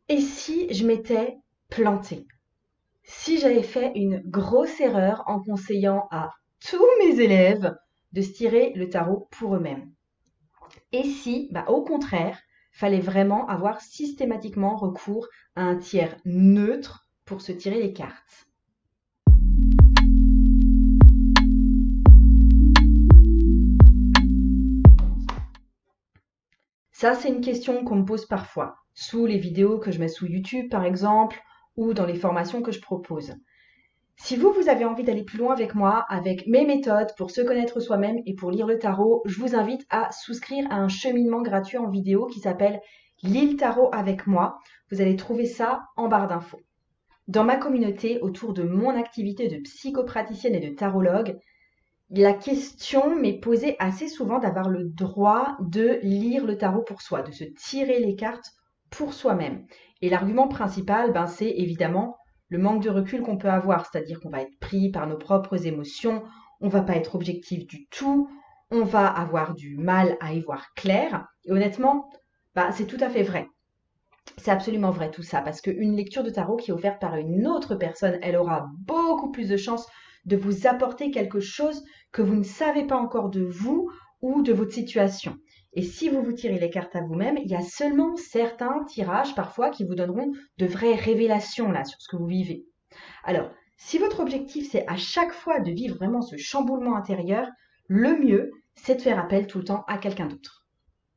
Et si je m'étais plantée? Si j'avais fait une grosse erreur en conseillant à tous mes élèves de se tirer le tarot pour eux-mêmes? Et si, au contraire, fallait vraiment avoir systématiquement recours à un tiers neutre pour se tirer les cartes? Ça, c'est une question qu'on me pose parfois, sous les vidéos que je mets sous YouTube par exemple, ou dans les formations que je propose. Si vous avez envie d'aller plus loin avec moi, avec mes méthodes pour se connaître soi-même et pour lire le tarot, je vous invite à souscrire à un cheminement gratuit en vidéo qui s'appelle Lis le tarot avec moi. Vous allez trouver ça en barre d'infos. Dans ma communauté, autour de mon activité de psychopraticienne et de tarologue, la question m'est posée assez souvent d'avoir le droit de lire le tarot pour soi, de se tirer les cartes pour soi-même. Et l'argument principal, c'est évidemment le manque de recul qu'on peut avoir, c'est-à-dire qu'on va être pris par nos propres émotions, on va pas être objectif du tout, on va avoir du mal à y voir clair. Et honnêtement, c'est tout à fait vrai. C'est absolument vrai tout ça, parce qu'une lecture de tarot qui est offerte par une autre personne, elle aura beaucoup plus de chances de vous apporter quelque chose que vous ne savez pas encore de vous ou de votre situation. Et si vous vous tirez les cartes à vous-même, il y a seulement certains tirages parfois qui vous donneront de vraies révélations là sur ce que vous vivez. Alors, si votre objectif c'est à chaque fois de vivre vraiment ce chamboulement intérieur, le mieux c'est de faire appel tout le temps à quelqu'un d'autre.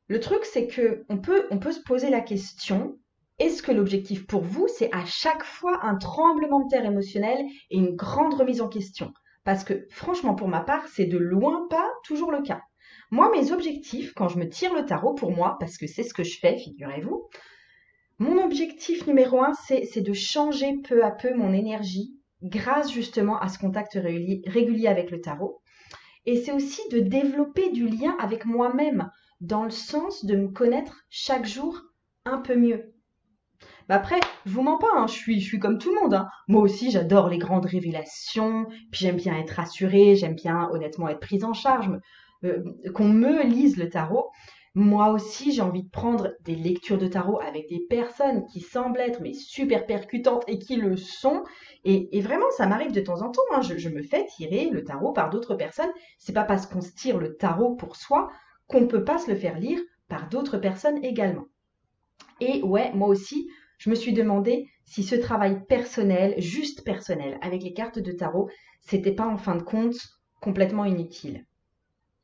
Le truc, c'est que on peut se poser la question, est-ce que l'objectif pour vous, c'est à chaque fois un tremblement de terre émotionnel et une grande remise en question? Parce que franchement, pour ma part, c'est de loin pas toujours le cas. Moi, mes objectifs, quand je me tire le tarot pour moi, parce que c'est ce que je fais, figurez-vous, mon objectif numéro un, c'est de changer peu à peu mon énergie grâce justement à ce contact régulier avec le tarot. Et c'est aussi de développer du lien avec moi-même, dans le sens de me connaître chaque jour un peu mieux. Après, je vous mens pas, hein, je suis comme tout le monde, hein. Moi aussi, j'adore les grandes révélations, puis j'aime bien être rassurée, j'aime bien honnêtement être prise en charge, qu'on me lise le tarot. Moi aussi, j'ai envie de prendre des lectures de tarot avec des personnes qui semblent être mais super percutantes et qui le sont. Et vraiment, ça m'arrive de temps en temps, hein. Je me fais tirer le tarot par d'autres personnes. C'est pas parce qu'on se tire le tarot pour soi qu'on ne peut pas se le faire lire par d'autres personnes également. Et ouais, moi aussi, je me suis demandé si ce travail personnel, juste personnel, avec les cartes de tarot, c'était pas en fin de compte complètement inutile.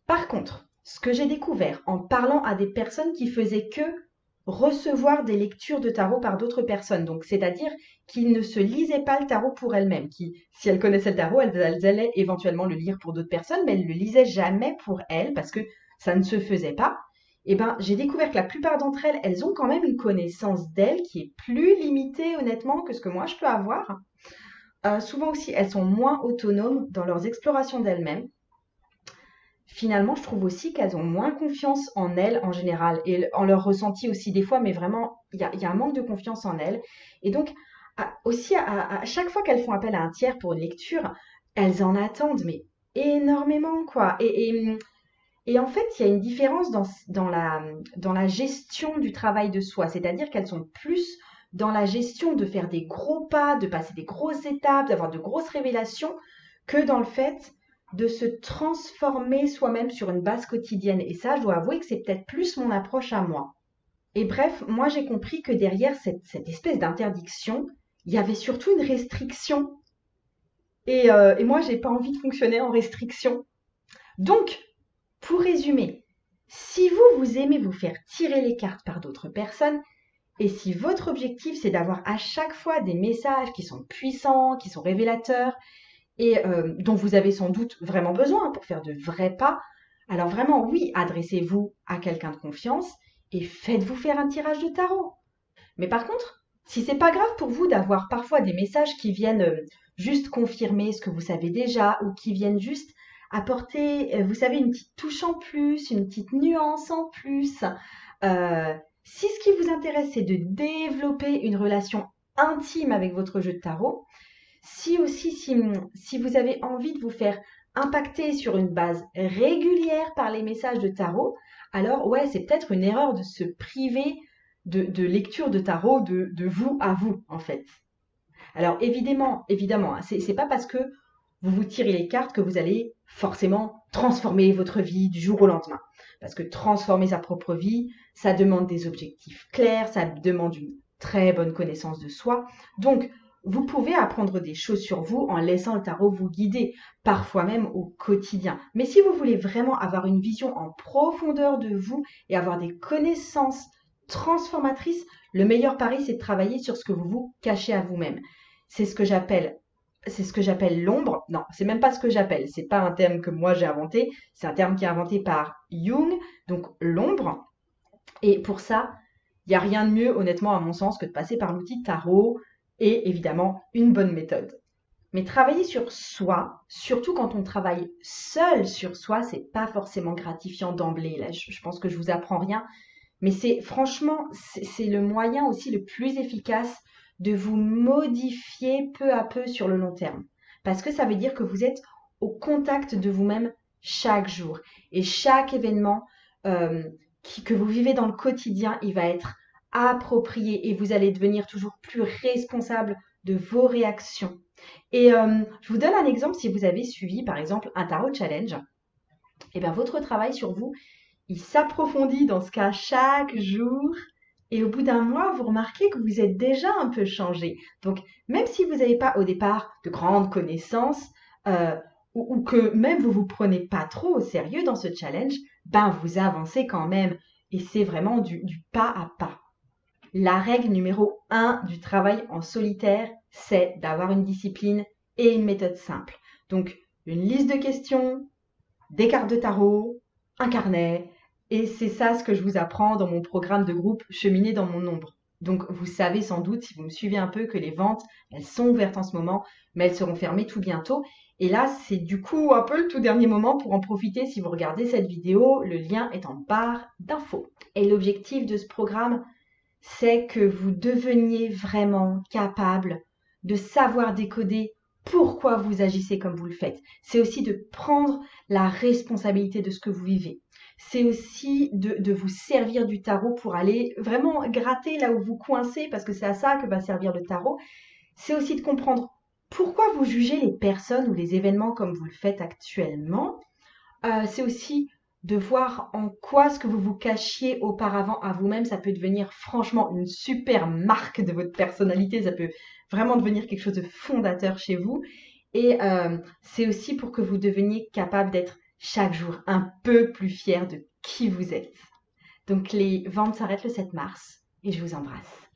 Par contre, ce que j'ai découvert en parlant à des personnes qui faisaient que recevoir des lectures de tarot par d'autres personnes, donc c'est-à-dire qui ne se lisaient pas le tarot pour elles-mêmes, qui, si elles connaissaient le tarot, elles allaient éventuellement le lire pour d'autres personnes, mais elles ne le lisaient jamais pour elles parce que ça ne se faisait pas. Eh ben, j'ai découvert que la plupart d'entre elles, elles ont quand même une connaissance d'elles qui est plus limitée, honnêtement, que ce que moi je peux avoir. Souvent aussi, elles sont moins autonomes dans leurs explorations d'elles-mêmes. Finalement, je trouve aussi qu'elles ont moins confiance en elles en général et en leur ressenti aussi des fois, mais vraiment, il y a un manque de confiance en elles. Et donc, aussi, à chaque fois qu'elles font appel à un tiers pour une lecture, elles en attendent, mais énormément, quoi. Et en fait, il y a une différence dans la gestion du travail de soi, c'est-à-dire qu'elles sont plus dans la gestion de faire des gros pas, de passer des grosses étapes, d'avoir de grosses révélations, que dans le fait de se transformer soi-même sur une base quotidienne. Et ça, je dois avouer que c'est peut-être plus mon approche à moi. Et bref, moi j'ai compris que derrière cette espèce d'interdiction, il y avait surtout une restriction. Et moi, j'ai pas envie de fonctionner en restriction. Donc, pour résumer, si vous aimez vous faire tirer les cartes par d'autres personnes, et si votre objectif c'est d'avoir à chaque fois des messages qui sont puissants, qui sont révélateurs, et dont vous avez sans doute vraiment besoin pour faire de vrais pas, alors vraiment oui, adressez-vous à quelqu'un de confiance et faites-vous faire un tirage de tarot. Mais par contre, si c'est pas grave pour vous d'avoir parfois des messages qui viennent juste confirmer ce que vous savez déjà ou qui viennent juste apporter, vous savez, une petite touche en plus, une petite nuance en plus, si ce qui vous intéresse c'est de développer une relation intime avec votre jeu de tarot, si vous avez envie de vous faire impacter sur une base régulière par les messages de tarot, alors ouais, c'est peut-être une erreur de se priver de lecture de tarot de vous à vous, en fait. Alors évidemment, hein, c'est pas parce que vous vous tirez les cartes que vous allez forcément transformer votre vie du jour au lendemain. Parce que transformer sa propre vie, ça demande des objectifs clairs, ça demande une très bonne connaissance de soi. Donc, vous pouvez apprendre des choses sur vous en laissant le tarot vous guider, parfois même au quotidien. Mais si vous voulez vraiment avoir une vision en profondeur de vous et avoir des connaissances transformatrices, le meilleur pari, c'est de travailler sur ce que vous vous cachez à vous-même. C'est ce que j'appelle l'ombre. Non, c'est même pas ce que j'appelle. C'est pas un terme que moi j'ai inventé. C'est un terme qui est inventé par Jung. Donc l'ombre. Et pour ça, il n'y a rien de mieux, honnêtement, à mon sens, que de passer par l'outil tarot et évidemment une bonne méthode. Mais travailler sur soi, surtout quand on travaille seul sur soi, c'est pas forcément gratifiant d'emblée. Là, je pense que je vous apprends rien. Mais c'est le moyen aussi le plus efficace de vous modifier peu à peu sur le long terme. Parce que ça veut dire que vous êtes au contact de vous-même chaque jour. Et chaque événement que vous vivez dans le quotidien, il va être approprié et vous allez devenir toujours plus responsable de vos réactions. Et je vous donne un exemple, si vous avez suivi par exemple un tarot challenge, et bien votre travail sur vous, il s'approfondit dans ce cas chaque jour et au bout d'un mois, vous remarquez que vous êtes déjà un peu changé. Donc, même si vous n'avez pas au départ de grandes connaissances ou que même vous vous prenez pas trop au sérieux dans ce challenge, ben vous avancez quand même et c'est vraiment du pas à pas. La règle numéro 1 du travail en solitaire, c'est d'avoir une discipline et une méthode simple. Donc, une liste de questions, des cartes de tarot, un carnet. Et c'est ça ce que je vous apprends dans mon programme de groupe Cheminer dans mon ombre. Donc vous savez sans doute, si vous me suivez un peu, que les ventes, elles sont ouvertes en ce moment, mais elles seront fermées tout bientôt. Et là, c'est du coup un peu le tout dernier moment pour en profiter si vous regardez cette vidéo. Le lien est en barre d'infos. Et l'objectif de ce programme, c'est que vous deveniez vraiment capable de savoir décoder pourquoi vous agissez comme vous le faites. C'est aussi de prendre la responsabilité de ce que vous vivez. C'est aussi de vous servir du tarot pour aller vraiment gratter là où vous coincez, parce que c'est à ça que va servir le tarot. C'est aussi de comprendre pourquoi vous jugez les personnes ou les événements comme vous le faites actuellement. C'est aussi de voir en quoi ce que vous vous cachiez auparavant à vous-même, ça peut devenir franchement une super marque de votre personnalité, ça peut vraiment devenir quelque chose de fondateur chez vous. Et c'est aussi pour que vous deveniez capable d'être chaque jour un peu plus fier de qui vous êtes. Donc les ventes s'arrêtent le 7 mars et je vous embrasse.